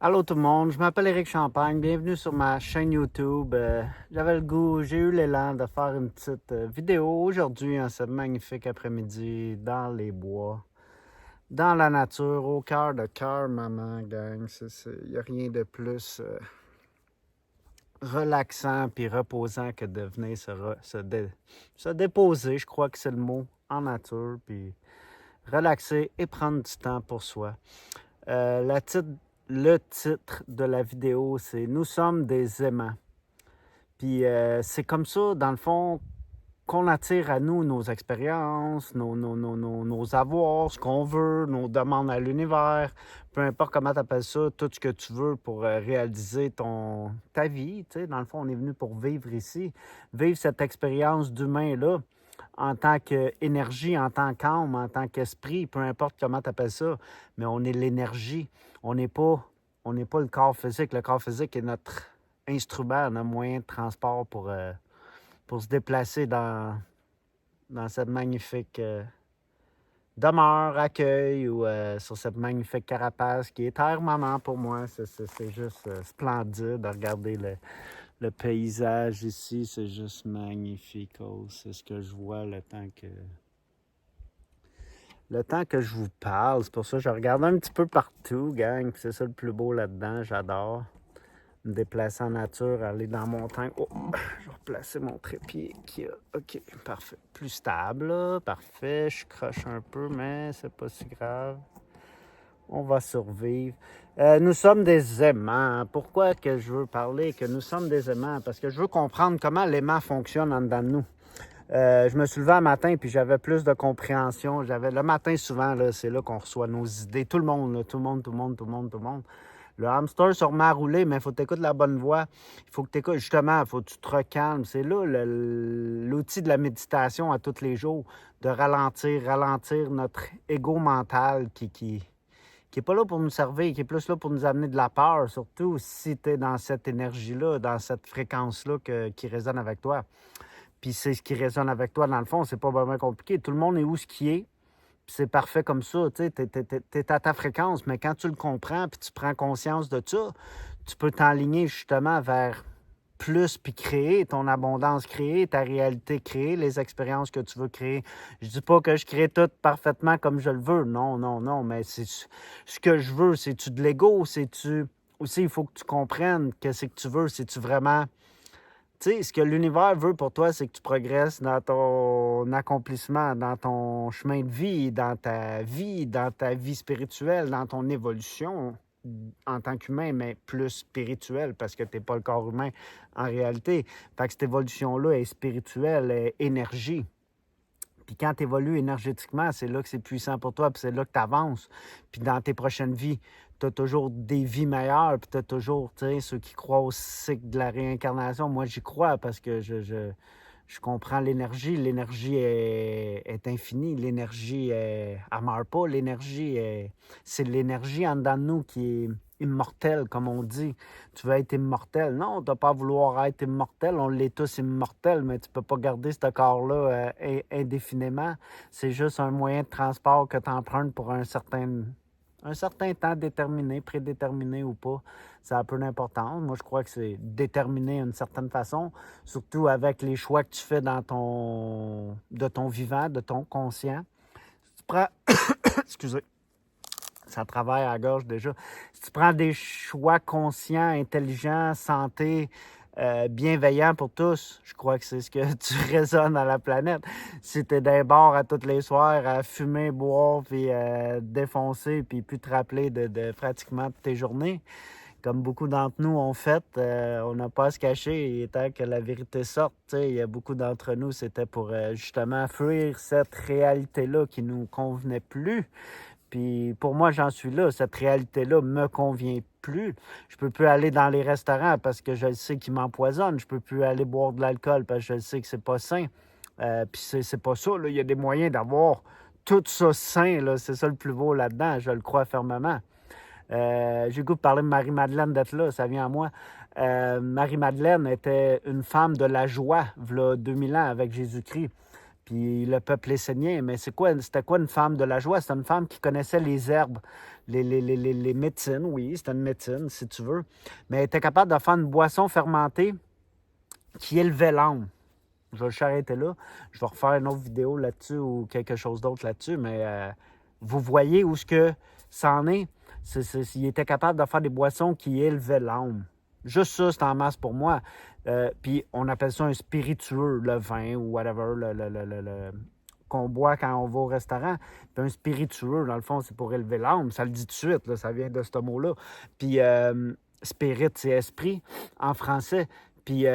Allô tout le monde, je m'appelle Éric Champagne, bienvenue sur ma chaîne YouTube. J'avais le goût, j'ai eu l'élan de faire une petite vidéo aujourd'hui, en ce magnifique après-midi, dans les bois, dans la nature, au cœur de cœur, maman, gang. Il n'y a rien de plus relaxant puis reposant que de venir se déposer, je crois que c'est le mot, en nature, puis relaxer et prendre du temps pour soi. Le titre de la vidéo, c'est Nous sommes des aimants. Puis c'est comme ça, dans le fond, qu'on attire à nous nos expériences, nos avoirs, ce qu'on veut, nos demandes à l'univers, peu importe comment tu appelles ça, tout ce que tu veux pour réaliser ta vie. Tu sais, dans le fond, on est venu pour vivre ici, vivre cette expérience d'humain-là en tant qu'énergie, en tant qu'âme, en tant qu'esprit, peu importe comment tu appelles ça, mais on est l'énergie. On n'est pas le corps physique. Le corps physique est notre instrument, notre moyen de transport pour se déplacer dans cette magnifique demeure, accueil ou sur cette magnifique carapace qui est terre-maman pour moi. C'est juste splendide de regarder le paysage ici. C'est juste magnifique. Oh, c'est ce que je vois le temps que je vous parle. C'est pour ça que je regarde un petit peu partout, gang. C'est ça le plus beau là-dedans. J'adore me déplacer en nature, aller dans la montagne. Oh, je vais replacer mon trépied qui a... OK, parfait. Plus stable, là. Parfait. Je croche un peu, mais c'est pas si grave. On va survivre. Nous sommes des aimants. Pourquoi que je veux parler que nous sommes des aimants? Parce que je veux comprendre comment l'aimant fonctionne en dedans de nous. Je me suis levé un matin puis j'avais plus de compréhension. Le matin, souvent, là, c'est là qu'on reçoit nos idées. Tout le monde, là, tout le monde. Le hamster se remet à rouler, mais il faut que tu écoutes la bonne voix. Il faut que tu écoutes, justement, il faut que tu te recalmes. C'est là l'outil de la méditation à tous les jours, de ralentir notre ego mental qui est pas là pour nous servir, qui est plus là pour nous amener de la peur, surtout si tu es dans cette énergie-là, dans cette fréquence-là qui résonne avec toi. Puis c'est ce qui résonne avec toi, dans le fond, c'est pas vraiment compliqué. Tout le monde est où ce qui est. Puis c'est parfait comme ça, tu sais, t'es à ta fréquence, mais quand tu le comprends puis tu prends conscience de ça, tu peux t'enligner justement vers plus puis créer ton abondance, créer ta réalité, créer les expériences que tu veux créer. Je dis pas que je crée tout parfaitement comme je le veux, non, mais c'est ce que je veux, c'est-tu de l'ego, c'est-tu... Aussi, il faut que tu comprennes que c'est que tu veux, c'est-tu vraiment... Tu sais, ce que l'univers veut pour toi, c'est que tu progresses dans ton accomplissement, dans ton chemin de vie, dans ta vie spirituelle, dans ton évolution en tant qu'humain, mais plus spirituelle parce que tu n'es pas le corps humain en réalité. Fait que cette évolution-là est spirituelle, est énergie. Puis quand tu évolues énergétiquement, c'est là que c'est puissant pour toi, puis c'est là que tu avances. Puis dans tes prochaines vies, tu as toujours des vies meilleures, puis tu as toujours, tu sais, ceux qui croient au cycle de la réincarnation. Moi, j'y crois parce que je comprends l'énergie. L'énergie est infinie. L'énergie, elle meurt pas. C'est l'énergie en dedans de nous qui est immortelle, comme on dit. Tu veux être immortel. Non, tu n'as pas à vouloir être immortel. On l'est tous immortels, mais tu ne peux pas garder ce corps-là indéfiniment. C'est juste un moyen de transport que tu empruntes pour un certain temps déterminé, prédéterminé ou pas. Ça a peu d'importance. Moi, je crois que c'est déterminé d'une certaine façon, surtout avec les choix que tu fais de ton vivant, de ton conscient. Si tu prends... Excusez. Ça travaille à la gorge déjà. Si tu prends des choix conscients, intelligents, santé, bienveillants pour tous, je crois que c'est ce que tu résonnes à la planète. Si tu es d'un bar à tous les soirs à fumer, boire, puis défoncer, puis plus te rappeler de pratiquement toutes tes journées, comme beaucoup d'entre nous ont fait, on n'a pas à se cacher. Il est temps que la vérité sorte. Il y a beaucoup d'entre nous, c'était pour justement fuir cette réalité-là qui ne nous convenait plus. Puis pour moi, j'en suis là. Cette réalité-là me convient plus. Je peux plus aller dans les restaurants parce que je le sais qu'ils m'empoisonnent. Je peux plus aller boire de l'alcool parce que je le sais que c'est pas sain. Puis c'est pas ça. Là. Il y a des moyens d'avoir tout ça sain. Là. C'est ça le plus beau là-dedans. Je le crois fermement. J'ai le goût de parler de Marie-Madeleine d'être là. Ça vient à moi. Marie-Madeleine était une femme de la joie, v'là 2000 ans avec Jésus-Christ. puis le peuple essénien. Mais c'était quoi une femme de la joie? C'était une femme qui connaissait les herbes, les médecines, oui, c'était une médecine, si tu veux. Mais elle était capable de faire une boisson fermentée qui élevait l'âme. Je vais le s'arrêter là. Je vais refaire une autre vidéo là-dessus ou quelque chose d'autre là-dessus, mais vous voyez où ce que ça en est. Il était capable de faire des boissons qui élevaient l'âme. Juste ça, c'est en masse pour moi. Puis on appelle ça un spiritueux, le vin ou whatever, qu'on boit quand on va au restaurant. Puis un spiritueux, dans le fond, c'est pour élever l'âme. Ça le dit tout de suite, là, ça vient de ce mot-là. Puis spirit, c'est esprit en français. Puis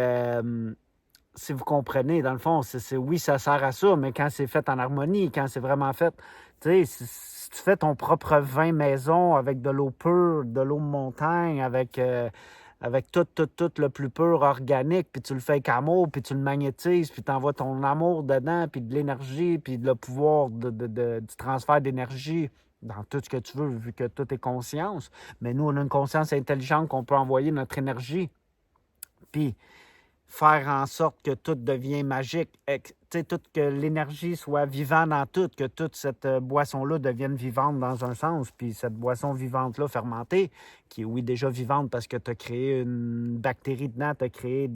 si vous comprenez, dans le fond, oui, ça sert à ça, mais quand c'est fait en harmonie, quand c'est vraiment fait, tu sais, si tu fais ton propre vin maison avec de l'eau pure, de l'eau de montagne, avec tout le plus pur organique, puis tu le fais avec amour, puis tu le magnétises, puis tu envoies ton amour dedans, puis de l'énergie, puis le pouvoir du transfert d'énergie dans tout ce que tu veux, vu que tout est conscience. Mais nous, on a une conscience intelligente qu'on peut envoyer notre énergie. Puis faire en sorte que tout devient magique, que l'énergie soit vivante dans tout, que toute cette boisson-là devienne vivante dans un sens, puis cette boisson vivante-là fermentée, qui est oui déjà vivante parce que tu as créé une bactérie dedans, tu as créé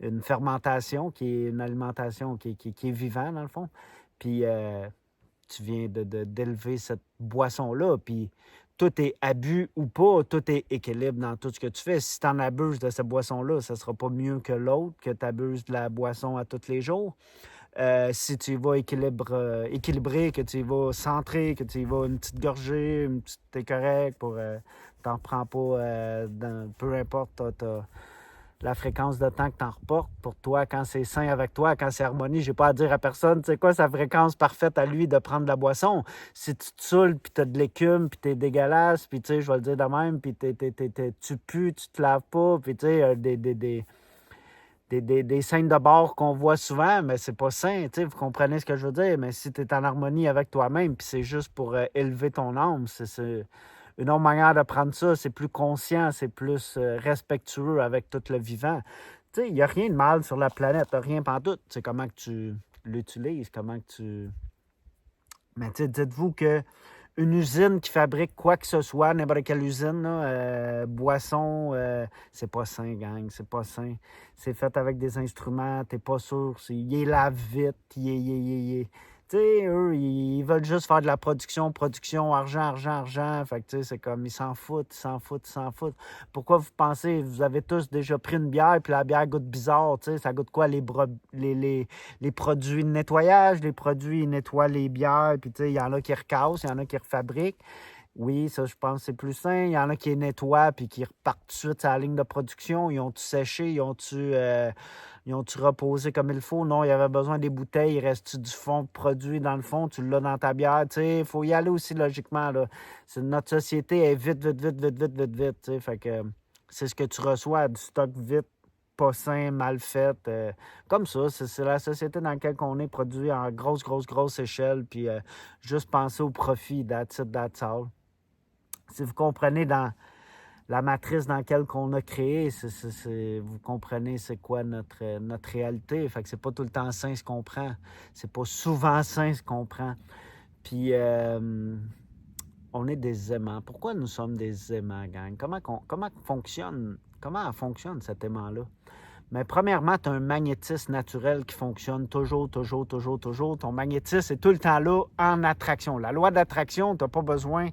une fermentation qui est une alimentation qui est vivante dans le fond, puis tu viens d'élever cette boisson-là, puis tout est abus ou pas, tout est équilibre dans tout ce que tu fais. Si tu en abuses de cette boisson-là, ça ne sera pas mieux que l'autre, que tu abuses de la boisson à tous les jours. Si tu y vas équilibré, que tu y vas centré, que tu y vas une petite gorgée, t'es correct, t'en prends pas, peu importe, la fréquence de temps que tu en reportes pour toi, quand c'est sain avec toi, quand c'est harmonie, j'ai pas à dire à personne, tu sais quoi, sa fréquence parfaite à lui de prendre de la boisson. Si tu te saoules, puis tu as de l'écume, puis tu es dégueulasse, puis tu sais, je vais le dire de même, puis tu pues, tu te laves pas, puis tu sais, des scènes de bord qu'on voit souvent, mais c'est pas sain, tu sais, vous comprenez ce que je veux dire, mais si tu es en harmonie avec toi-même, puis c'est juste pour élever ton âme, c'est une autre manière de prendre ça, c'est plus conscient, c'est plus respectueux avec tout le vivant. Tu sais, il n'y a rien de mal sur la planète, rien pantoute. C'est comment que tu l'utilises, comment que tu... Mais tu sais, dites-vous que une usine qui fabrique quoi que ce soit, n'importe quelle usine, là, boisson, c'est pas sain, gang, c'est pas sain. C'est fait avec des instruments, t'es pas sûr. Il est lave vite, tu sais, eux, ils veulent juste faire de la production, argent. Fait que, tu sais, c'est comme, ils s'en foutent. Pourquoi vous pensez, vous avez tous déjà pris une bière, puis la bière goûte bizarre, tu sais, ça goûte quoi? Les produits de nettoyage, les produits, ils nettoient les bières, puis, tu sais, il y en a qui recassent, il y en a qui refabriquent. Oui, ça, je pense que c'est plus sain. Il y en a qui les nettoient, puis qui repartent tout de suite à la ligne de production. Ils ont-tu séché? Ils ont-tu reposé comme il faut? Non, il y avait besoin des bouteilles. Il reste-tu du fond de produit dans le fond? Tu l'as dans ta bière. Tu sais, il faut y aller aussi logiquement, là. Notre société est vite. Tu sais, fait que c'est ce que tu reçois, du stock vite, pas sain, mal fait. Comme ça, c'est la société dans laquelle on est produit en grosse échelle. Puis juste penser au profit, that's all. Si vous comprenez dans la matrice dans laquelle on a créé, vous comprenez c'est quoi notre réalité. Fait que c'est pas tout le temps sain ce qu'on prend. C'est pas souvent sain ce qu'on prend. Puis on est des aimants. Pourquoi nous sommes des aimants, gang? Comment fonctionne cet aimant-là? Mais premièrement, tu as un magnétisme naturel qui fonctionne toujours. Ton magnétisme est tout le temps là en attraction. La loi d'attraction, tu n'as pas besoin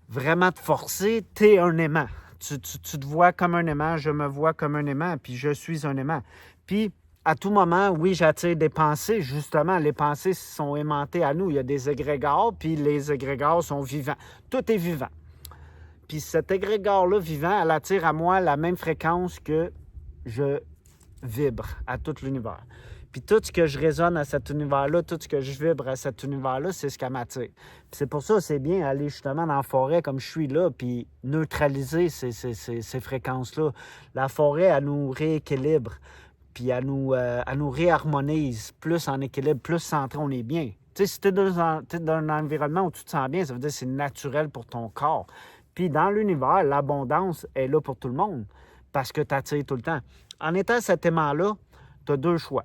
vraiment de forcer. Tu es un aimant. Tu te vois comme un aimant, je me vois comme un aimant, puis je suis un aimant. Puis, à tout moment, oui, j'attire des pensées. Justement, les pensées sont aimantées à nous. Il y a des égrégores, puis les égrégores sont vivants. Tout est vivant. Puis cet égrégore-là vivant, elle attire à moi la même fréquence que je vibre à tout l'univers. Puis tout ce que je résonne à cet univers-là, tout ce que je vibre à cet univers-là, c'est ce qu'elle m'attire. Puis c'est pour ça que c'est bien aller justement dans la forêt comme je suis là, puis neutraliser ces fréquences-là. La forêt, elle nous rééquilibre, puis elle nous réharmonise. Plus en équilibre, plus centré, on est bien. Tu sais, si tu es dans un environnement où tu te sens bien, ça veut dire que c'est naturel pour ton corps. Puis dans l'univers, l'abondance est là pour tout le monde parce que tu attires tout le temps. En étant cet aimant-là, tu as deux choix.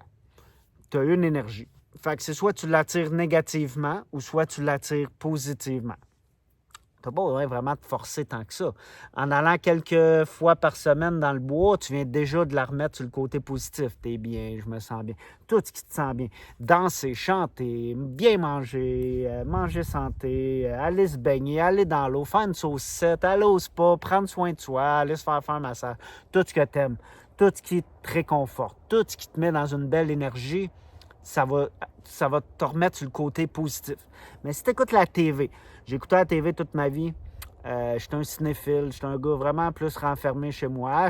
tu as une énergie. Fait que c'est soit tu l'attires négativement ou soit tu l'attires positivement. Tu n'as pas besoin vraiment de forcer tant que ça. En allant quelques fois par semaine dans le bois, tu viens déjà de la remettre sur le côté positif. T'es bien, je me sens bien. Tout ce qui te sent bien. Danser, chanter, bien manger, manger santé, aller se baigner, aller dans l'eau, faire une saucette, aller au spa, prendre soin de soi, aller se faire un massage. Tout ce que tu aimes, tout ce qui te réconforte, tout ce qui te met dans une belle énergie, ça va te remettre sur le côté positif. Mais si tu écoutes la TV, j'ai écouté la TV toute ma vie, j'étais un cinéphile, j'étais un gars vraiment plus renfermé chez moi.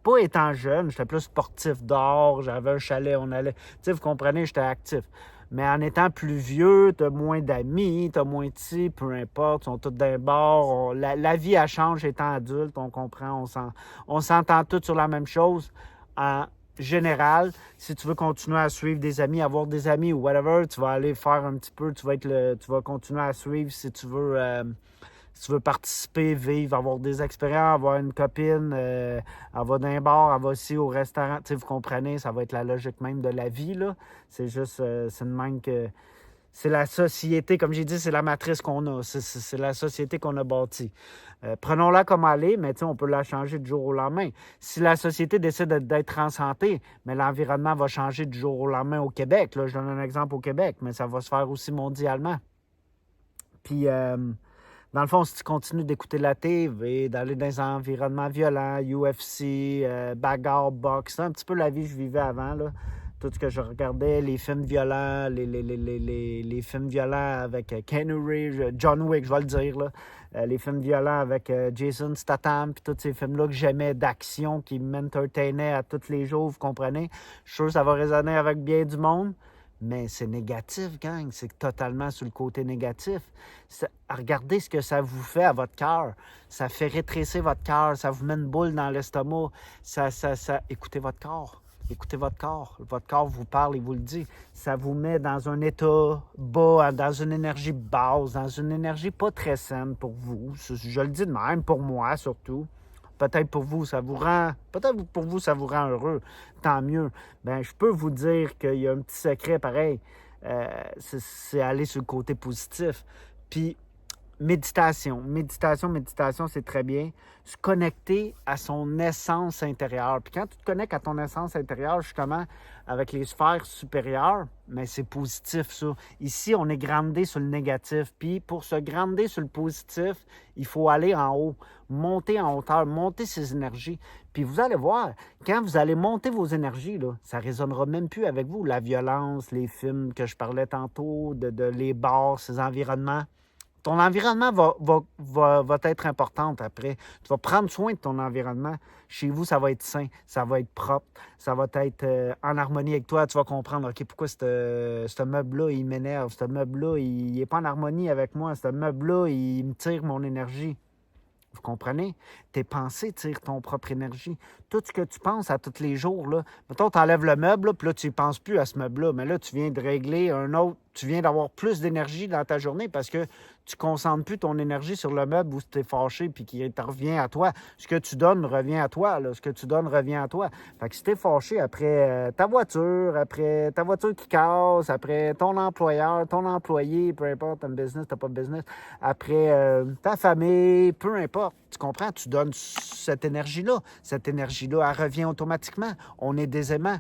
Pas étant jeune, j'étais plus sportif dehors, j'avais un chalet, on allait... Tu sais, vous comprenez, j'étais actif. Mais en étant plus vieux, t'as moins d'amis, t'as moins de ci, peu importe, ils sont tous d'un bord. La vie, elle change étant adulte, on comprend, on s'entend tous sur la même chose. En général, si tu veux continuer à suivre des amis, avoir des amis ou whatever, tu vas aller faire un petit peu, tu vas continuer à suivre si tu veux participer, vivre, avoir des expériences, avoir une copine, elle va d'un bar, elle va aussi au restaurant. Tu sais, vous comprenez, ça va être la logique même de la vie, là. C'est juste, c'est une même que... C'est la société, comme j'ai dit, c'est la matrice qu'on a. C'est la société qu'on a bâtie. Prenons-la comme elle est, mais on peut la changer du jour au lendemain. Si la société décide d'être en santé, mais l'environnement va changer du jour au lendemain au Québec. Là, je donne un exemple au Québec, mais ça va se faire aussi mondialement. Puis, dans le fond, si tu continues d'écouter la TV, d'aller dans des environnements violents, UFC, bagarre, boxe, c'est un petit peu la vie que je vivais avant, là. Tout ce que je regardais, les films violents, les films violents avec Keanu Reeves, John Wick, je vais le dire, là. Les films violents avec Jason Statham, puis tous ces films-là que j'aimais d'action, qui m'entertainaient à tous les jours, vous comprenez? Je suis sûr que ça va résonner avec bien du monde, mais c'est négatif, gang. C'est totalement sur le côté négatif. Regardez ce que ça vous fait à votre cœur. Ça fait rétrécir votre cœur, ça vous met une boule dans l'estomac. Écoutez votre corps. Écoutez votre corps. Votre corps vous parle, il vous le dit. Ça vous met dans un état bas, dans une énergie basse, dans une énergie pas très saine pour vous. Je le dis de même, pour moi surtout. Peut-être pour vous, ça vous rend... Peut-être pour vous, ça vous rend heureux. Tant mieux. Ben, je peux vous dire qu'il y a un petit secret pareil. C'est aller sur le côté positif. Puis, méditation, c'est très bien. Se connecter à son essence intérieure. Puis quand tu te connectes à ton essence intérieure, justement, avec les sphères supérieures, mais c'est positif, ça. Ici, on est grandé sur le négatif. Puis pour se grander sur le positif, il faut aller en haut, monter en hauteur, monter ses énergies. Puis vous allez voir, quand vous allez monter vos énergies, là, ça ne résonnera même plus avec vous. La violence, les films que je parlais tantôt, de les bars, ces environnements. Ton environnement va être important après. Tu vas prendre soin de ton environnement. Chez vous, ça va être sain, ça va être propre, ça va être en harmonie avec toi. Tu vas comprendre, OK, pourquoi ce meuble-là, il m'énerve. Ce meuble-là, il n'est pas en harmonie avec moi. Ce meuble-là, il me tire mon énergie. Vous comprenez? Tes pensées tirent ton propre énergie. Tout ce que tu penses à tous les jours, là, mettons, tu enlèves le meuble, puis là, tu ne penses plus à ce meuble-là. Mais là, tu viens de régler un autre. Tu viens d'avoir plus d'énergie dans ta journée parce que tu ne concentres plus ton énergie sur le meuble où tu es fâché puis qui te revient à toi. Ce que tu donnes revient à toi. Là. Ce que tu donnes revient à toi. Fait que si tu es fâché après ta voiture qui casse, après ton employeur, ton employé, peu importe, tu as un business, tu n'as pas de business, après ta famille, peu importe. Tu comprends? Tu donnes cette énergie-là. Cette énergie-là, elle revient automatiquement. On est des aimants.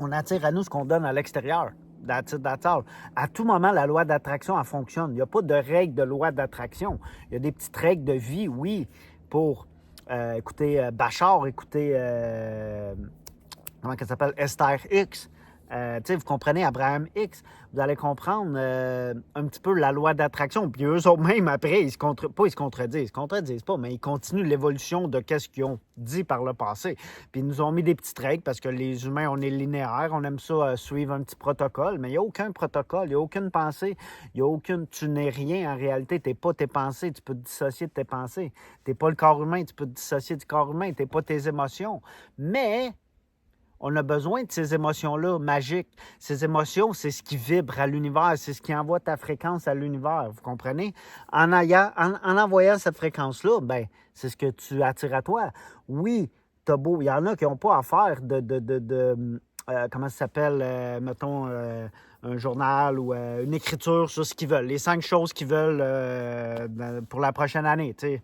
On attire à nous ce qu'on donne à l'extérieur. That's it, that's all. À tout moment, la loi d'attraction, elle fonctionne. Il n'y a pas de règle de loi d'attraction. Il y a des petites règles de vie, oui, pour écouter Bachar, écouter, comment elle s'appelle, Esther X. Vous comprenez, Abraham X, vous allez comprendre un petit peu la loi d'attraction. Puis eux autres même, après, ils se contredisent pas, mais ils continuent l'évolution de ce qu'ils ont dit par le passé. Puis ils nous ont mis des petites règles parce que les humains, on est linéaires, on aime ça suivre un petit protocole, mais il n'y a aucun protocole, il n'y a aucune pensée, il n'y a aucune... Tu n'es rien en réalité, tu n'es pas tes pensées, tu peux te dissocier de tes pensées. Tu n'es pas le corps humain, tu peux te dissocier du corps humain, tu n'es pas tes émotions. Mais... on a besoin de ces émotions-là magiques. Ces émotions, c'est ce qui vibre à l'univers, c'est ce qui envoie ta fréquence à l'univers, vous comprenez? En envoyant cette fréquence-là, ben, c'est ce que tu attires à toi. Oui, t'as beau... Il y en a qui n'ont pas à faire comment ça s'appelle, mettons, un journal ou une écriture sur ce qu'ils veulent. Les 5 choses qu'ils veulent pour la prochaine année, tu sais.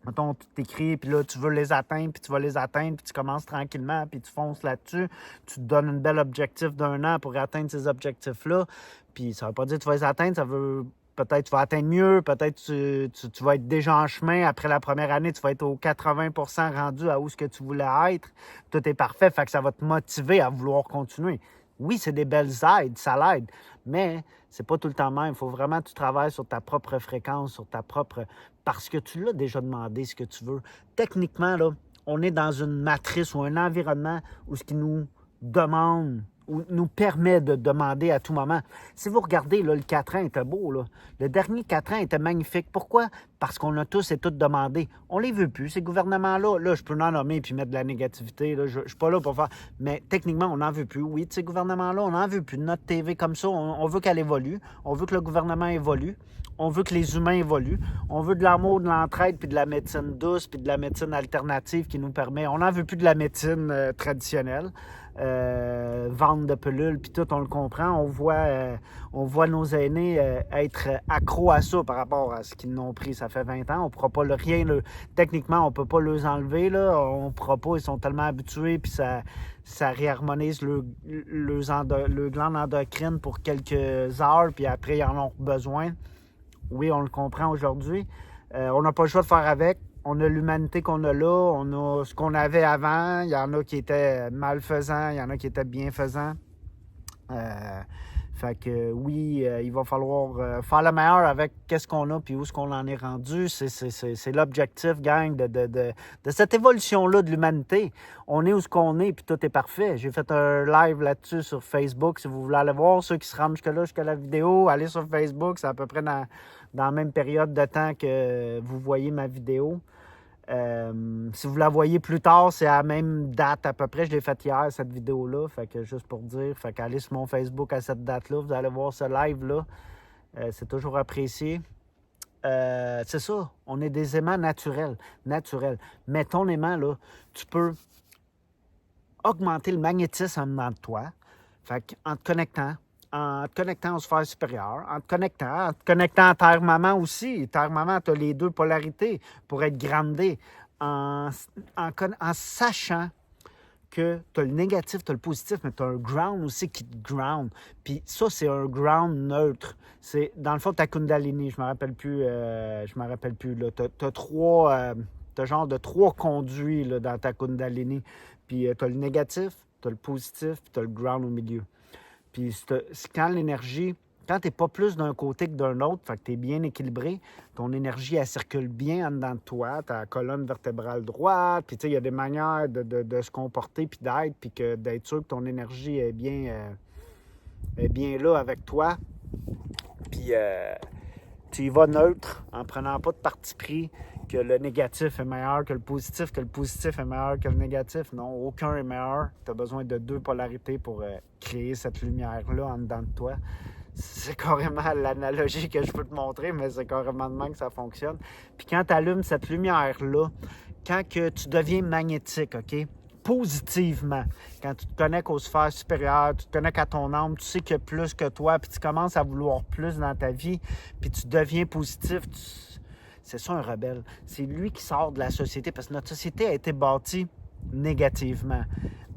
Mettons, tu t'écris, puis là, tu veux les atteindre, puis tu vas les atteindre, puis tu commences tranquillement, puis tu fonces là-dessus. Tu te donnes un bel objectif d'1 an pour atteindre ces objectifs-là. Puis ça ne veut pas dire que tu vas les atteindre, ça veut... Peut-être que tu vas atteindre mieux, peut-être que tu vas être déjà en chemin. Après la première année, tu vas être au 80% rendu à où ce que tu voulais être. Tout est parfait, fait que ça va te motiver à vouloir continuer. Oui, c'est des belles aides, ça l'aide, mais c'est pas tout le temps même. Il faut vraiment que tu travailles sur ta propre fréquence, sur ta propre... Parce que tu l'as déjà demandé, ce que tu veux. Techniquement, là, on est dans une matrice ou un environnement où ce qui nous demande ou nous permet de demander à tout moment. Si vous regardez, là, le 4 ans était beau. Là. Le dernier 4 ans était magnifique. Pourquoi? Parce qu'on a tous et toutes demandé. On les veut plus, ces gouvernements-là. Là, je peux en nommer et mettre de la négativité. Là. Je ne suis pas là pour faire... Mais techniquement, on n'en veut plus. Oui, de ces gouvernements-là, on n'en veut plus. Notre TV comme ça, on veut qu'elle évolue. On veut que le gouvernement évolue. On veut que les humains évoluent. On veut de l'amour, de l'entraide, puis de la médecine douce, puis de la médecine alternative qui nous permet... On n'en veut plus de la médecine traditionnelle. Vente de pilules, puis tout, on le comprend. On voit nos aînés être accros à ça par rapport à ce qu'ils n'ont pris. Ça fait 20 ans. On ne pourra pas rien... Techniquement, on ne peut pas les enlever. Là. On ne pourra pas. Ils sont tellement habitués, puis ça réharmonise le glande endocrine pour quelques heures, puis après, ils en ont besoin. Oui, on le comprend aujourd'hui. On n'a pas le choix de faire avec. On a l'humanité qu'on a là, on a ce qu'on avait avant. Il y en a qui étaient malfaisants, il y en a qui étaient bienfaisants. Fait que oui, il va falloir faire le meilleur avec qu'est-ce qu'on a puis où est-ce qu'on en est rendu. C'est l'objectif, gang, de cette évolution-là de l'humanité. On est où ce qu'on est puis tout est parfait. J'ai fait un live là-dessus sur Facebook. Si vous voulez aller voir, ceux qui se rendent jusque-là, jusqu'à la vidéo, allez sur Facebook. C'est à peu près dans la même période de temps que vous voyez ma vidéo. Si vous la voyez plus tard, c'est à la même date à peu près. Je l'ai faite hier, cette vidéo-là. Fait que juste pour dire, fait qu'allez sur mon Facebook à cette date-là, vous allez voir ce live-là. C'est toujours apprécié. C'est ça, on est des aimants naturels. Mais ton aimant, là, tu peux augmenter le magnétisme en dedans de toi. Fait qu'en te connectant aux sphères supérieures, en te connectant à Terre-Maman aussi. Terre-Maman, tu as les deux polarités pour être groundé. En sachant que tu as le négatif, tu as le positif, mais tu as un ground aussi qui te ground. Puis ça, c'est un ground neutre. C'est, dans le fond, ta Kundalini, je me rappelle plus. Tu as t'as genre de 3 conduits là, dans ta Kundalini. Puis tu as le négatif, tu as le positif, puis tu as le ground au milieu. Puis quand l'énergie, quand tu n'es pas plus d'un côté que d'un autre, fait que tu es bien équilibré, ton énergie, elle circule bien en dedans de toi, ta colonne vertébrale droite, puis tu sais, il y a des manières de se comporter, puis d'être, puis d'être sûr que ton énergie est bien là avec toi. Puis tu y vas neutre, en prenant pas de parti pris, que le négatif est meilleur que le positif est meilleur que le négatif. Non, aucun est meilleur. Tu as besoin de 2 polarités pour créer cette lumière-là en dedans de toi. C'est carrément l'analogie que je peux te montrer, mais c'est carrément de même que ça fonctionne. Puis quand tu allumes cette lumière-là, quand que tu deviens magnétique, OK? Positivement, quand tu te connectes aux sphères supérieures, tu te connectes à ton âme, tu sais qu'il y a plus que toi, puis tu commences à vouloir plus dans ta vie, puis tu deviens positif, c'est ça un rebelle. C'est lui qui sort de la société, parce que notre société a été bâtie négativement.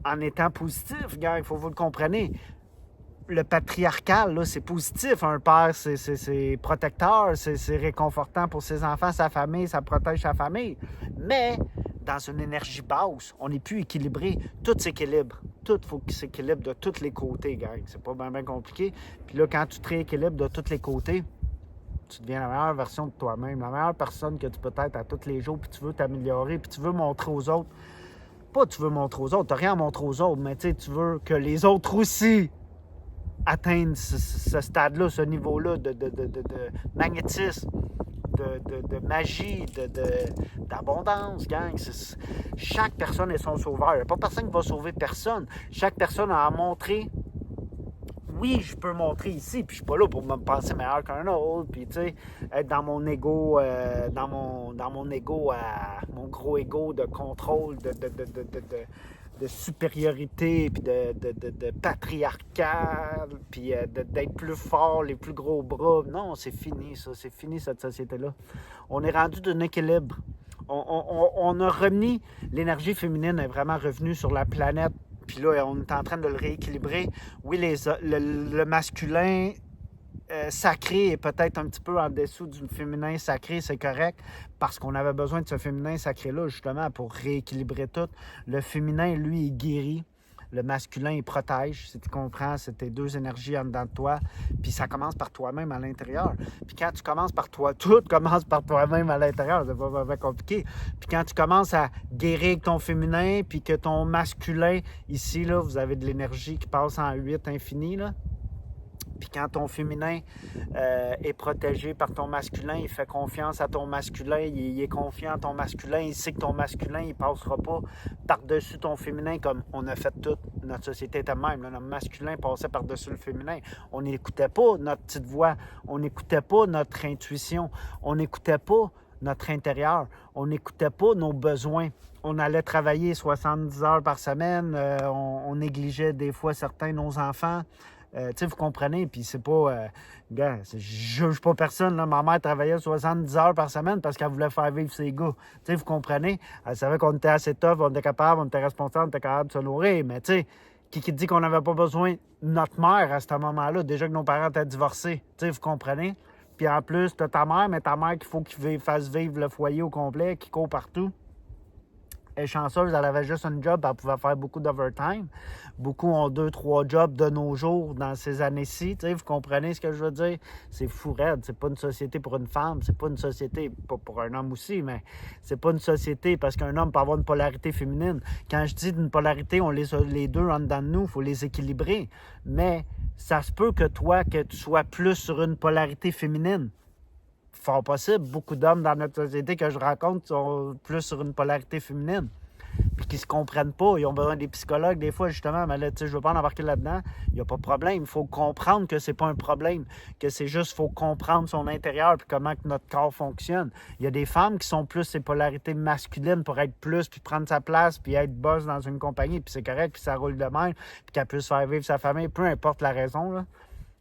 En étant positif, gars, il faut que vous le compreniez. Le patriarcal, là, c'est positif. Un père, c'est protecteur, c'est réconfortant pour ses enfants, sa famille, ça protège sa famille. Mais dans une énergie basse, on n'est plus équilibré. Tout s'équilibre. Tout, il faut qu'il s'équilibre de tous les côtés, gars. C'est pas bien compliqué. Puis là, quand tu te rééquilibres de tous les côtés, tu deviens la meilleure version de toi-même, la meilleure personne que tu peux être à tous les jours, puis tu veux t'améliorer, puis tu veux montrer aux autres. Pas tu veux montrer aux autres, tu n'as rien à montrer aux autres, mais tu veux que les autres aussi atteignent ce stade-là, ce niveau-là de magnétisme, de magie, d'abondance, gang. Chaque personne est son sauveur. Il n'y a pas personne qui va sauver personne. Chaque personne a à montrer oui, je peux montrer ici, puis je suis pas là pour me penser meilleur qu'un autre, puis tu sais, être dans mon ego, dans mon ego, mon gros ego de contrôle, de supériorité, puis de patriarcat, puis d'être plus fort, les plus gros bras. Non, c'est fini ça, c'est fini cette société-là. On est rendu d'un équilibre. On a remis, l'énergie féminine est vraiment revenue sur la planète, puis là, on est en train de le rééquilibrer. Oui, le masculin sacré est peut-être un petit peu en dessous du féminin sacré, c'est correct, parce qu'on avait besoin de ce féminin sacré-là, justement, pour rééquilibrer tout. Le féminin, lui, il guérit. Le masculin, il protège. Si tu comprends, c'est tes deux énergies en dedans de toi. Puis ça commence par toi-même à l'intérieur. Puis quand tu commences par toi, tout commence par toi-même à l'intérieur. C'est pas vraiment compliqué. Puis quand tu commences à guérir avec ton féminin, puis que ton masculin, ici, là, vous avez de l'énergie qui passe en 8 infini, là. Puis quand ton féminin est protégé par ton masculin, il fait confiance à ton masculin, il est confiant à ton masculin, il sait que ton masculin, il ne passera pas par-dessus ton féminin comme on a fait toute notre société était même. Là, notre masculin passait par-dessus le féminin. On n'écoutait pas notre petite voix, on n'écoutait pas notre intuition, on n'écoutait pas notre intérieur, on n'écoutait pas nos besoins. On allait travailler 70 heures par semaine, on négligeait des fois certains de nos enfants. Tu sais, vous comprenez, puis c'est pas... gars, je juge pas personne, là. Ma mère travaillait 70 heures par semaine parce qu'elle voulait faire vivre ses gars. Tu sais, vous comprenez? Elle savait qu'on était assez tough, on était capable, on était responsable, on était capable de se nourrir, mais tu sais, qui dit qu'on n'avait pas besoin de notre mère à ce moment-là, déjà que nos parents étaient divorcés. Tu sais, vous comprenez? Puis en plus, t'as ta mère, mais ta mère qu'il faut qu'il fasse vivre le foyer au complet, qui court partout. Elle est chanceuse, elle avait juste un job, elle pouvait faire beaucoup d'overtime. Beaucoup ont 2-3 jobs de nos jours dans ces années-ci. Tu sais, vous comprenez ce que je veux dire? C'est fou raide. C'est pas une société pour une femme, c'est pas une société, pas pour un homme aussi, mais c'est pas une société parce qu'un homme peut avoir une polarité féminine. Quand je dis une polarité, on les deux en dedans de nous, il faut les équilibrer. Mais ça se peut que toi, que tu sois plus sur une polarité féminine. Fort possible, beaucoup d'hommes dans notre société que je rencontre sont plus sur une polarité féminine. Puis qui se comprennent pas. Ils ont besoin des psychologues des fois, justement. Mais là, tu sais, je veux pas en embarquer là-dedans. Il n'y a pas de problème. Il faut comprendre que c'est pas un problème. Que c'est juste, il faut comprendre son intérieur puis comment que notre corps fonctionne. Il y a des femmes qui sont plus ces polarités masculines pour être plus, puis prendre sa place, puis être boss dans une compagnie. Puis c'est correct, puis ça roule de même. Puis qu'elle puisse faire vivre sa famille, peu importe la raison, là.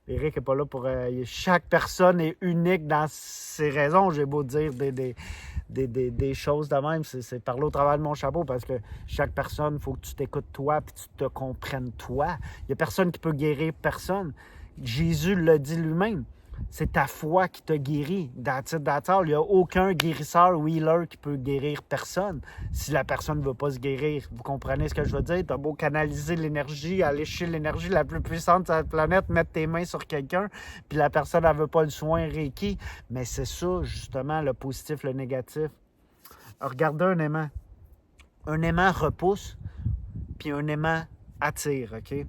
Éric n'est pas là pour... chaque personne est unique dans ses raisons. J'ai beau dire des choses de même. C'est parler au travers de mon chapeau parce que chaque personne, il faut que tu t'écoutes toi puis tu te comprennes toi. Il n'y a personne qui peut guérir personne. Jésus l'a dit lui-même. C'est ta foi qui t'a guéri. Il n'y a aucun guérisseur ou healer qui peut guérir personne si la personne ne veut pas se guérir. Vous comprenez ce que je veux dire? Tu as beau canaliser l'énergie, aller chercher l'énergie la plus puissante de cette planète, mettre tes mains sur quelqu'un, puis la personne ne veut pas le soin Reiki. Mais c'est ça, justement, le positif, le négatif. Regardez un aimant. Un aimant repousse, puis un aimant attire, OK?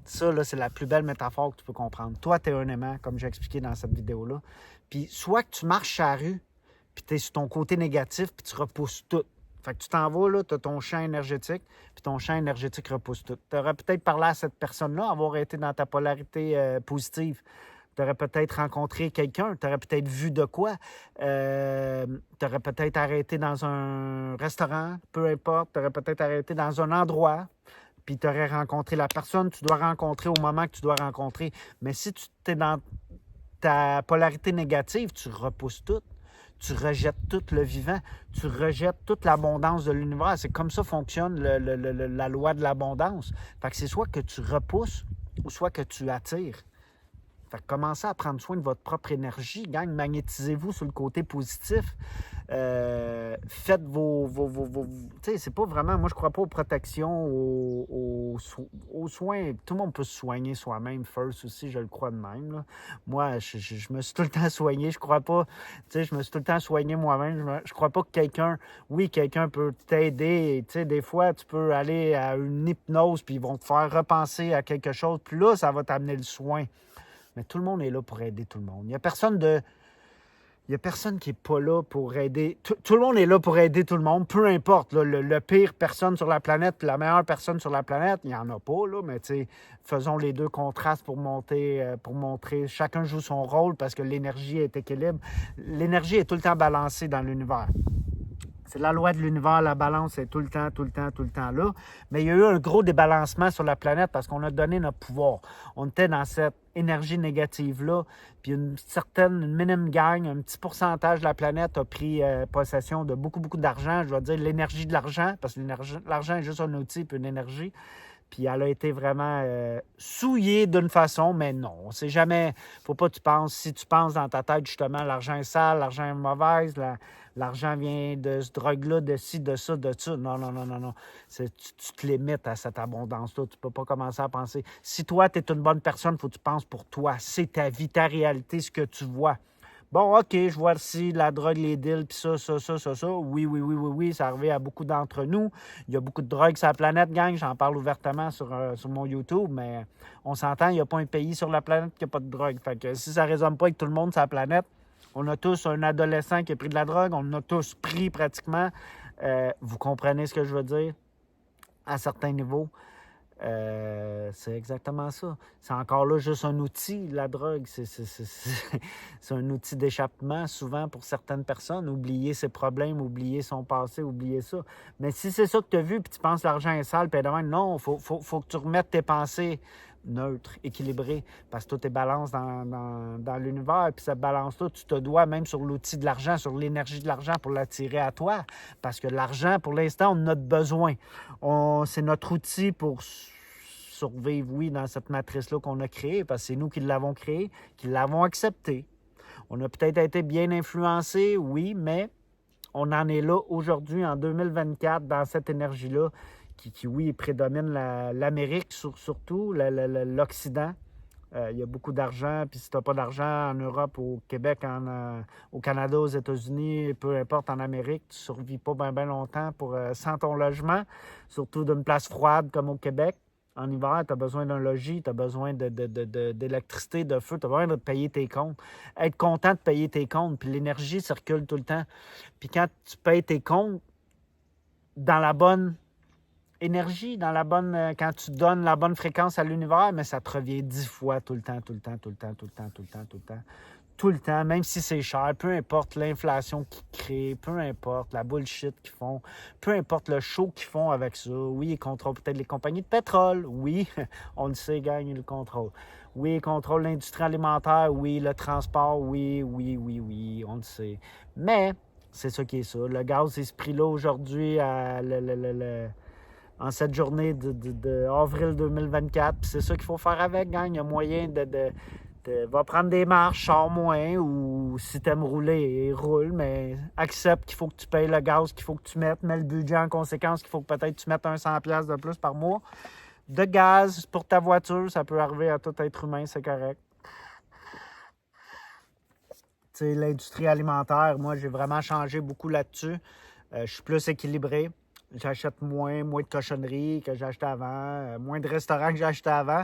Ça, là, c'est la plus belle métaphore que tu peux comprendre. Toi, tu es un aimant, comme j'ai expliqué dans cette vidéo-là. Puis soit que tu marches à la rue, puis tu es sur ton côté négatif, puis tu repousses tout. Fait que tu t'en vas, là, tu as ton champ énergétique, puis ton champ énergétique repousse tout. Tu aurais peut-être parlé à cette personne-là, avoir été dans ta polarité positive. Tu aurais peut-être rencontré quelqu'un, tu aurais peut-être vu de quoi. Tu aurais peut-être arrêté dans un restaurant, peu importe. Tu aurais peut-être arrêté dans un endroit, puis tu aurais rencontré la personne que tu dois rencontrer au moment que tu dois rencontrer. Mais si tu es dans ta polarité négative, tu repousses tout. Tu rejettes tout le vivant. Tu rejettes toute l'abondance de l'univers. C'est comme ça fonctionne la loi de l'abondance. Fait que c'est soit que tu repousses ou soit que tu attires. Fait que commencez à prendre soin de votre propre énergie. Gang, magnétisez-vous sur le côté positif. Faites vos tu sais, c'est pas vraiment... Moi, je crois pas aux protections, aux soins. Tout le monde peut se soigner soi-même first aussi, je le crois de même. Là. Moi, je me suis tout le temps soigné. Je crois pas... Tu sais, je me suis tout le temps soigné moi-même. Je crois pas que quelqu'un... Oui, quelqu'un peut t'aider. Tu sais, des fois, tu peux aller à une hypnose puis ils vont te faire repenser à quelque chose. Puis là, ça va t'amener le soin. Mais tout le monde est là pour aider tout le monde. Il n'y a personne de Il n'y a personne qui n'est pas là pour aider. Tout le monde est là pour aider tout le monde, peu importe. Là, le pire personne sur la planète puis la meilleure personne sur la planète, il n'y en a pas, là, mais faisons les deux contrastes pour montrer. Chacun joue son rôle parce que l'énergie est équilibre. L'énergie est tout le temps balancée dans l'univers. C'est la loi de l'univers, la balance est tout le temps là. Mais il y a eu un gros débalancement sur la planète parce qu'on a donné notre pouvoir. On était dans cette énergie négative-là, puis une minime gang, un petit pourcentage de la planète a pris possession de beaucoup d'argent. Je dois dire l'énergie de l'argent, parce que l'argent est juste un outil puis une énergie. Puis elle a été vraiment souillée d'une façon, mais non. On sait jamais. Faut pas que tu penses. Si tu penses dans ta tête, justement, l'argent est sale, l'argent est mauvaise, l'argent vient de ce drogue-là, de ci, de ça, de ça. Non. Tu te limites à cette abondance-là. Tu peux pas commencer à penser. Si toi, tu es une bonne personne, il faut que tu penses pour toi. C'est ta vie, ta réalité, ce que tu vois. Bon, OK, je vois ici la drogue, les deals, puis ça. Oui, ça arrive à beaucoup d'entre nous. Il y a beaucoup de drogue sur la planète, gang. J'en parle ouvertement sur mon YouTube, mais on s'entend, il n'y a pas un pays sur la planète qui n'a pas de drogue. Fait que si ça ne résonne pas avec tout le monde sur la planète, on a tous un adolescent qui a pris de la drogue, on en a tous pris pratiquement. Vous comprenez ce que je veux dire? À certains niveaux. C'est exactement ça. C'est encore là juste un outil, la drogue. C'est un outil d'échappement, souvent, pour certaines personnes. Oublier ses problèmes, oublier son passé, oublier ça. Mais si c'est ça que tu as vu, puis tu penses que l'argent est sale, puis non, faut que tu remettes tes pensées neutres, équilibrées, parce que tout est balance dans l'univers. Puis cette balance-là, tu te dois même sur l'outil de l'argent, sur l'énergie de l'argent pour l'attirer à toi. Parce que l'argent, pour l'instant, on en a besoin. C'est notre outil pour survivre, oui, dans cette matrice-là qu'on a créée, parce que c'est nous qui l'avons créée, qui l'avons acceptée. On a peut-être été bien influencés, oui, mais on en est là aujourd'hui, en 2024, dans cette énergie-là, qui oui, prédomine l'Amérique, surtout l'Occident. Il y a beaucoup d'argent, puis si tu n'as pas d'argent en Europe, au Québec, au Canada, aux États-Unis, peu importe, en Amérique, tu ne survis pas bien longtemps sans ton logement, surtout d'une place froide comme au Québec. En hiver, tu as besoin d'un logis, tu as besoin d'électricité, de feu, tu as besoin de payer tes comptes. Être content de payer tes comptes, puis l'énergie circule tout le temps. Puis quand tu payes tes comptes dans la bonne énergie, quand tu donnes la bonne fréquence à l'univers, mais ça te revient 10 fois tout le temps. Tout le temps, même si c'est cher, peu importe l'inflation qu'ils créent, peu importe la bullshit qu'ils font, peu importe le show qu'ils font avec ça. Oui, ils contrôlent peut-être les compagnies de pétrole. Oui, on le sait, gang, ils le contrôlent. Oui, ils contrôlent l'industrie alimentaire. Oui, le transport. Oui, on le sait. Mais c'est ça qui est ça. Le gaz est ce prix-là aujourd'hui en cette journée de avril 2024. Puis c'est ça qu'il faut faire avec, gang. Il y a moyen va prendre des marches, sors moins, ou si t'aimes rouler, roule, mais accepte qu'il faut que tu payes le gaz qu'il faut que tu mettes, mets le budget en conséquence qu'il faut que peut-être tu mettes un 100$ de plus par mois. De gaz pour ta voiture, ça peut arriver à tout être humain, c'est correct. Tu sais, l'industrie alimentaire, moi, j'ai vraiment changé beaucoup là-dessus. Je suis plus équilibré. J'achète moins de cochonneries que j'achetais avant, moins de restaurants que j'achetais avant.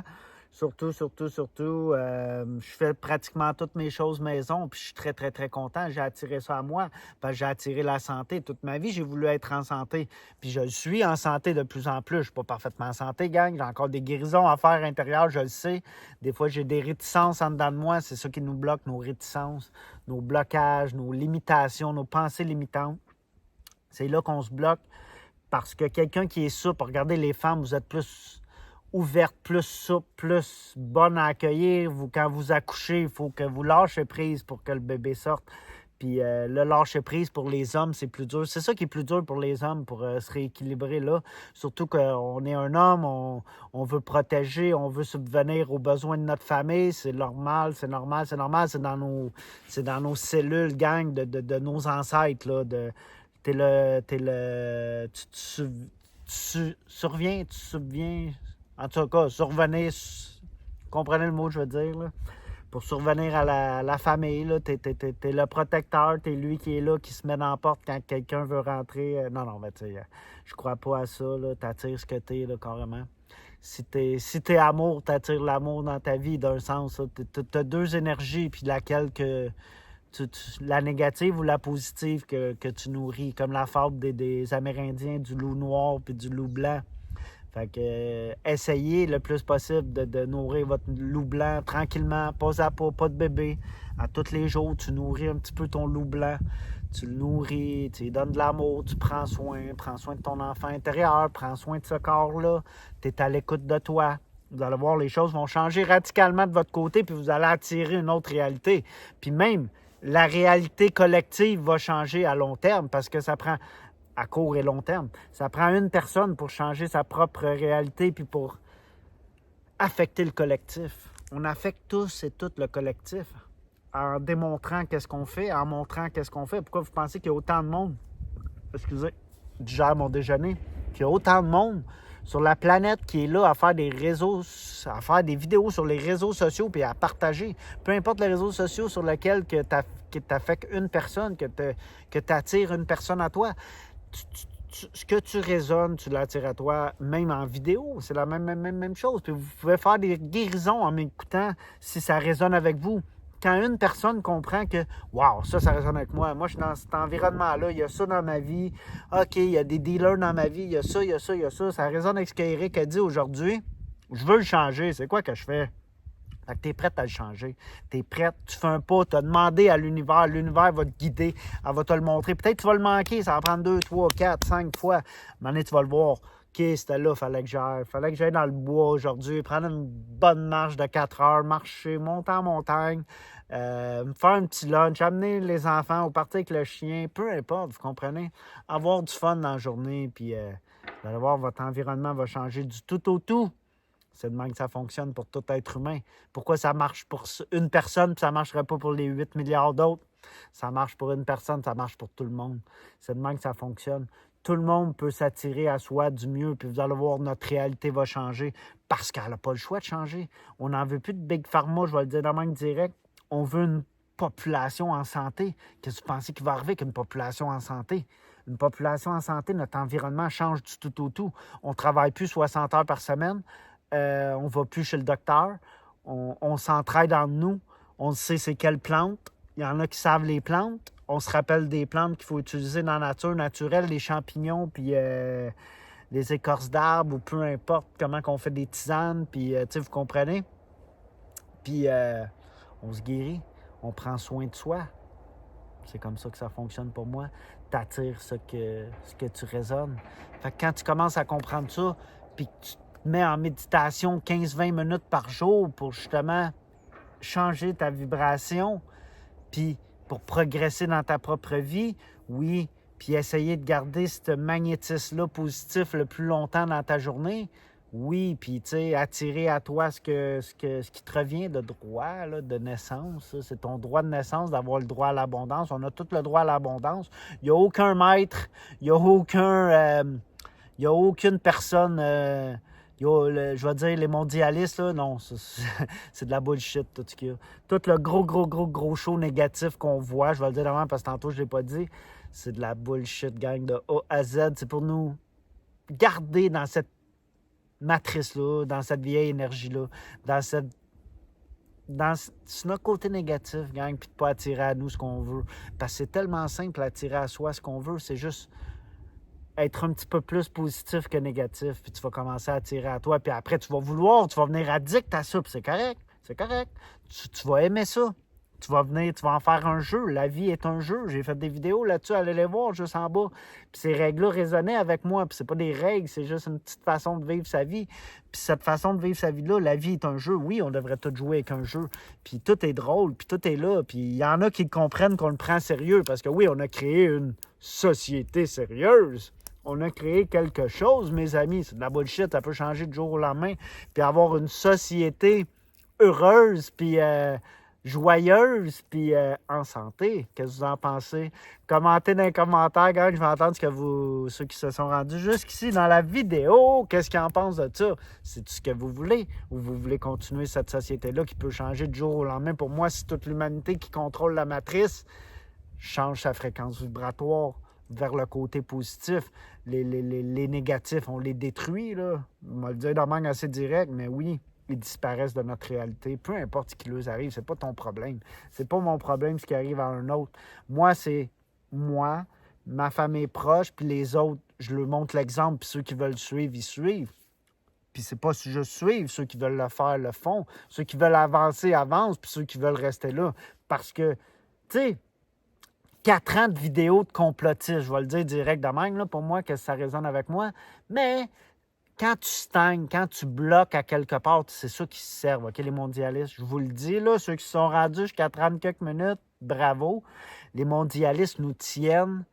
Surtout, je fais pratiquement toutes mes choses maison, puis je suis très content. J'ai attiré ça à moi, parce que j'ai attiré la santé. Toute ma vie, j'ai voulu être en santé, puis je suis en santé de plus en plus. Je ne suis pas parfaitement en santé, gang. J'ai encore des guérisons à faire intérieures, je le sais. Des fois, j'ai des réticences en dedans de moi. C'est ça qui nous bloque, nos réticences, nos blocages, nos limitations, nos pensées limitantes. C'est là qu'on se bloque, parce que quelqu'un qui est souple, regardez les femmes, vous êtes plus ouverte, plus souple, plus bonne à accueillir. Quand vous accouchez, il faut que vous lâchez prise pour que le bébé sorte. Puis le lâcher prise pour les hommes, c'est plus dur. C'est ça qui est plus dur pour les hommes, pour se rééquilibrer là. Surtout qu'on est un homme, on veut protéger, on veut subvenir aux besoins de notre famille. C'est normal. C'est dans nos cellules, gang, de nos ancêtres, là. Tu subviens. En tout cas, survenir, comprenez le mot que je veux dire, là? Pour survenir à la famille, là, t'es le protecteur, t'es lui qui est là, qui se met dans la porte quand quelqu'un veut rentrer. Non, mais tu sais, je crois pas à ça, là, t'attires ce que t'es, là, carrément. Si t'es amour, t'attires l'amour dans ta vie, d'un sens, là. T'as deux énergies, puis laquelle que la négative ou la positive que tu nourris, comme la fable des Amérindiens, du loup noir puis du loup blanc. Fait que essayez le plus possible de nourrir votre loup blanc tranquillement, pas à pas de bébé. À tous les jours, tu nourris un petit peu ton loup blanc. Tu le nourris, tu lui donnes de l'amour, tu prends soin de ton enfant intérieur, prends soin de ce corps-là. Tu es à l'écoute de toi. Vous allez voir, les choses vont changer radicalement de votre côté, puis vous allez attirer une autre réalité. Puis même, la réalité collective va changer à long terme parce que ça prend, à court et long terme, ça prend une personne pour changer sa propre réalité puis pour affecter le collectif. On affecte tous et toutes le collectif en démontrant qu'est-ce qu'on fait, en montrant qu'est-ce qu'on fait. Pourquoi vous pensez qu'il y a autant de monde, excusez, digère mon déjeuner, qu'il y a autant de monde sur la planète qui est là à faire des réseaux, à faire des vidéos sur les réseaux sociaux puis à partager. Peu importe les réseaux sociaux sur lesquels que tu affectes une personne, que tu attires une personne à toi. Ce que tu résonnes, tu l'attires à toi, même en vidéo. C'est la même chose. Puis vous pouvez faire des guérisons en m'écoutant si ça résonne avec vous. Quand une personne comprend que « Wow, ça résonne avec moi. Moi, je suis dans cet environnement-là. Il y a ça dans ma vie. OK, il y a des dealers dans ma vie. Il y a ça, il y a ça, il y a ça. » Ça résonne avec ce qu'Éric a dit aujourd'hui. Je veux le changer. C'est quoi que je fais? Fait que tu es prête à le changer. Tu es prête, tu fais un pas, tu as demandé à l'univers va te guider, elle va te le montrer. Peut-être que tu vas le manquer, ça va prendre 2, 3, 4, 5 fois. À un moment donné, tu vas le voir. OK, c'était là, fallait que j'aille dans le bois aujourd'hui, prendre une bonne marche de 4 heures, marcher, monter en montagne, me faire un petit lunch, amener les enfants au partir avec le chien, peu importe, vous comprenez? Avoir du fun dans la journée, puis vous allez voir, votre environnement va changer du tout au tout. C'est de même que ça fonctionne pour tout être humain. Pourquoi ça marche pour une personne et ça ne marcherait pas pour les 8 milliards d'autres? Ça marche pour une personne, ça marche pour tout le monde. C'est de même que ça fonctionne. Tout le monde peut s'attirer à soi du mieux, puis vous allez voir, notre réalité va changer parce qu'elle n'a pas le choix de changer. On n'en veut plus de Big Pharma, je vais le dire de même direct. On veut une population en santé. Qu'est-ce que vous pensez qu'il va arriver avec une population en santé? Une population en santé, notre environnement change du tout au tout. On ne travaille plus 60 heures par semaine. On ne va plus chez le docteur. On s'entraide entre nous. On sait c'est quelle plante. Il y en a qui savent les plantes. On se rappelle des plantes qu'il faut utiliser dans la nature naturelle, les champignons, puis les écorces d'arbres, ou peu importe comment on fait des tisanes, puis vous comprenez. Puis on se guérit. On prend soin de soi. C'est comme ça que ça fonctionne pour moi. T'attires ce que tu résonnes. Fait que quand tu commences à comprendre ça, puis que tu te mets en méditation 15-20 minutes par jour pour justement changer ta vibration, puis pour progresser dans ta propre vie, oui, puis essayer de garder ce magnétisme-là positif le plus longtemps dans ta journée, oui, puis tu sais, attirer à toi ce qui te revient de droit, là, de naissance. Ça. C'est ton droit de naissance d'avoir le droit à l'abondance. On a tout le droit à l'abondance. Il n'y a aucun maître, il n'y a aucune personne... je vais dire les mondialistes, là, non, c'est de la bullshit, tout ce qu'il y a. Tout le gros show négatif qu'on voit, je vais le dire vraiment parce que tantôt je ne l'ai pas dit, c'est de la bullshit, gang, de A à Z. C'est pour nous garder dans cette matrice-là, dans cette vieille énergie-là, sur notre côté négatif, gang, puis de ne pas attirer à nous ce qu'on veut. Parce que c'est tellement simple d'attirer à soi ce qu'on veut, c'est juste être un petit peu plus positif que négatif, puis tu vas commencer à attirer à toi, puis après, tu vas venir addict à ça, puis c'est correct. Tu vas aimer ça. Tu vas en faire un jeu. La vie est un jeu. J'ai fait des vidéos là-dessus, allez les voir juste en bas. Puis ces règles-là résonnaient avec moi, puis c'est pas des règles, c'est juste une petite façon de vivre sa vie. Puis cette façon de vivre sa vie-là, la vie est un jeu. Oui, on devrait tout jouer avec un jeu. Puis tout est drôle, puis tout est là. Puis il y en a qui comprennent qu'on le prend sérieux, parce que oui, on a créé une société sérieuse. On a créé quelque chose, mes amis. C'est de la bullshit, ça peut changer du jour au lendemain. Puis avoir une société heureuse, puis joyeuse, puis en santé. Qu'est-ce que vous en pensez? Commentez dans les commentaires, gang. Je vais entendre ceux qui se sont rendus jusqu'ici dans la vidéo. Qu'est-ce qu'ils en pensent de ça? C'est ce que vous voulez? Ou vous voulez continuer cette société-là qui peut changer du jour au lendemain? Pour moi, c'est toute l'humanité qui contrôle la matrice. Change sa fréquence vibratoire vers le côté positif. Les négatifs, on les détruit, là. On va le dire de manière assez direct, mais oui, ils disparaissent de notre réalité. Peu importe ce qui leur arrive, c'est pas ton problème. C'est pas mon problème ce qui arrive à un autre. Moi, c'est moi, ma famille proche, puis les autres, je leur montre l'exemple, puis ceux qui veulent suivre, ils suivent. Puis c'est pas juste suivre, ceux qui veulent le faire, le font. Ceux qui veulent avancer, avancent, puis ceux qui veulent rester là. Parce que, tu sais, 4 ans de vidéos de complotistes, je vais le dire direct de même, là, pour moi, que ça résonne avec moi. Mais quand tu stagnes, quand tu bloques à quelque part, c'est ça qui se servent, OK, les mondialistes. Je vous le dis, là, ceux qui sont rendus jusqu'à 30 quelques minutes, bravo. Les mondialistes nous tiennent.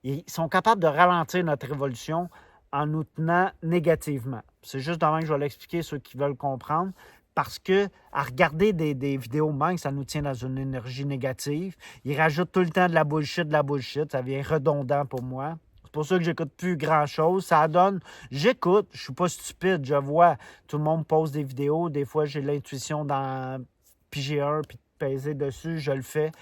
Ils sont capables de ralentir notre évolution en nous tenant négativement. C'est juste demain que je vais l'expliquer, ceux qui veulent comprendre. Parce que à regarder des vidéos même, ça nous tient dans une énergie négative. Ils rajoutent tout le temps de la bullshit, ça devient redondant pour moi. C'est pour ça que j'écoute plus grand-chose. Ça donne, j'écoute, je suis pas stupide, je vois, tout le monde pose des vidéos. Des fois, j'ai l'intuition d'en piger un puis de peser dessus, je le fais.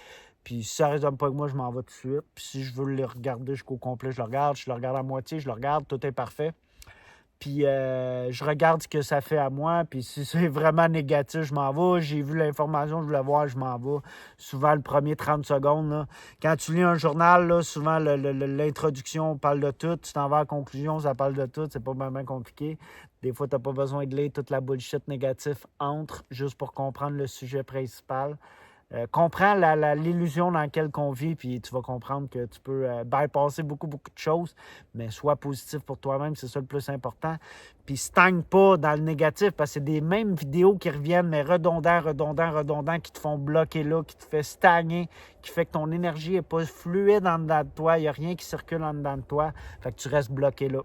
Puis si ça ne résonne pas avec moi, je m'en vais tout de suite. Puis si je veux le regarder jusqu'au complet, je le regarde. Je le regarde à moitié, je le regarde, tout est parfait. Puis je regarde ce que ça fait à moi. Puis si c'est vraiment négatif, je m'en vais. J'ai vu l'information, je voulais voir, je m'en vais. Souvent, le premier 30 secondes, là, quand tu lis un journal, là, souvent, l'introduction parle de tout. Tu t'en vas à la conclusion, ça parle de tout. C'est pas vraiment compliqué. Des fois, tu n'as pas besoin de lire toute la bullshit négative entre, juste pour comprendre le sujet principal. Comprends l'illusion dans laquelle on vit, puis tu vas comprendre que tu peux bypasser beaucoup de choses, mais sois positif pour toi-même, c'est ça le plus important. Puis stagne pas dans le négatif, parce que c'est des mêmes vidéos qui reviennent, mais redondants, qui te font bloquer là, qui te fait stagner, qui fait que ton énergie n'est pas fluide en dedans de toi, il n'y a rien qui circule en dedans de toi, fait que tu restes bloqué là.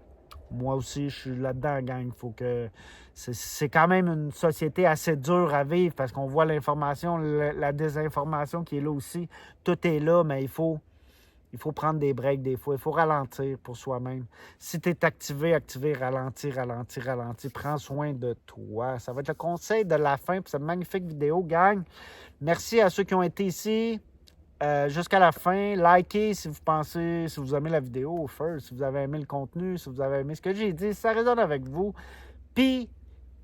Moi aussi, je suis là-dedans, gang. Faut que c'est quand même une société assez dure à vivre parce qu'on voit l'information, la désinformation qui est là aussi. Tout est là, mais il faut prendre des breaks des fois. Il faut ralentir pour soi-même. Si tu es activé, ralentir. Prends soin de toi. Ça va être le conseil de la fin pour cette magnifique vidéo, gang. Merci à ceux qui ont été ici. Jusqu'à la fin, likez si vous aimez la vidéo, si vous avez aimé le contenu, si vous avez aimé ce que j'ai dit, si ça résonne avec vous. Puis,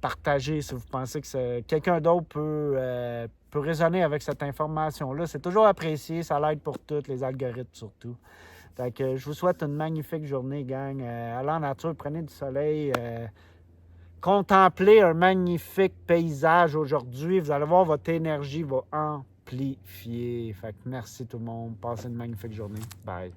partagez si vous pensez que quelqu'un d'autre peut résonner avec cette information-là. C'est toujours apprécié, ça l'aide pour toutes, les algorithmes surtout. Fait que je vous souhaite une magnifique journée, gang. Allez en nature, prenez du soleil. Contemplez un magnifique paysage aujourd'hui. Vous allez voir, votre énergie va amplifier. Fait que merci tout le monde. Passez une magnifique journée. Bye.